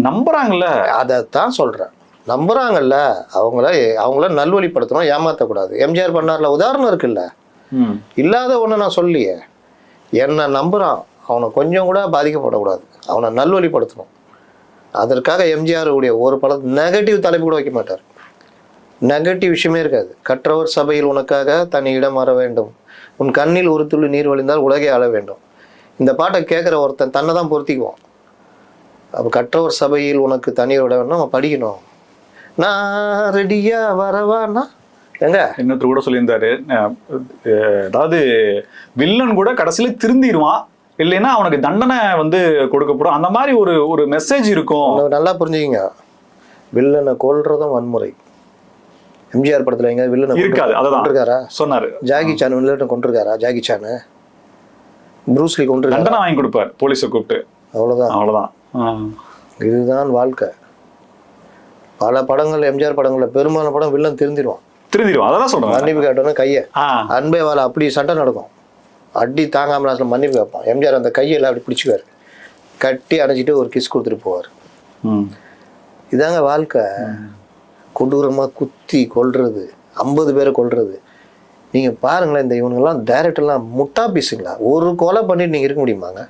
நம்புறாங்கல்ல. அதைத்தான் சொல்றேன். நம்புறாங்கல்ல, அவங்கள நல்வழிப்படுத்தணும், ஏமாற்றக்கூடாது. எம்ஜிஆர் பண்ணார்ல, உதாரணம் இருக்குல்ல. இல்லாத ஒன்று நான் சொல்லியே, என்னை நம்புறான், அவனை கொஞ்சம் கூட பாதிக்கப்படக்கூடாது, அவனை நல்வழிப்படுத்தணும். அதற்காக எம்ஜிஆர் உடைய ஒரு படம் நெகட்டிவ் தலைப்பு கூட வைக்க மாட்டார். நெகட்டிவ் விஷயமே இருக்காது. கற்றவர் சபையில் உனக்காக தனி இடம் வர வேண்டும், உன் கண்ணில் ஒரு துளி நீர் வழிந்தால் உலகே ஆள வேண்டும். இந்த பாட்டை கேட்குற ஒருத்தன் தன்னை தான் பொருத்திக்குவான். அப்போ கற்றவர் சபையில் உனக்கு தனி இடம் வேணும், அவன் படிக்கணும். நான் ரெடியா வரவான்னா எங்க இன்னொருத்தர் கூட சொல்லியிருந்தாரு, அதாவது வில்லன் கூட கடைசியில திருந்திடுவான், இல்லைன்னா அவனுக்கு தண்டனை கொடுக்கப்படும், அந்த மாதிரி ஒரு மெசேஜ் இருக்கும். நல்லா புரிஞ்சுக்கிங்க. வில்லனை கொல்றதும் வன்முறை. எம்ஜிஆர் படத்துல எங்க வில்லனை இருக்காது, அதான் இருக்காரா சொன்னாரு. ஜாகி சான் வில்லனை கொண்டிருக்காரா? ஜாகி சான் ப்ரூஸ்லி கொண்டு தண்டனை வாங்கி கொடுப்பார் போலீஸை கூப்பிட்டு, அவ்வளவுதான். இதுதான் வாழ்க்கை. பல படங்கள், எம்ஜிஆர் படங்கள்ல பெரும்பாலான படம் வில்லன் திருந்திடுவான். அதான் சொல்றேன். மன்னிப்பு கேட்டோன்னு கையை அன்பே வாழ அப்படி சண்டை நடக்கும். அடி தாங்காம லாஸ்ட்ல மன்னிப்பு கேட்பான். எம்ஜிஆர் அந்த கையெல்லாம் அப்படி பிடிச்சிக்குவார், கட்டி அணைச்சிட்டு ஒரு கிஸ் கொடுத்துட்டு போவார். இதாங்க வாழ்க்கை. கொடூரமா குத்தி கொல்றது, 50 பேரை கொல்றது. நீங்க பாருங்களேன், இந்த இவனுங்கெல்லாம் டைரக்டர்லாம் முட்டா பீஸுங்களா? ஒரு கொலை பண்ணிட்டு நீங்க இருக்க முடியுமாங்க?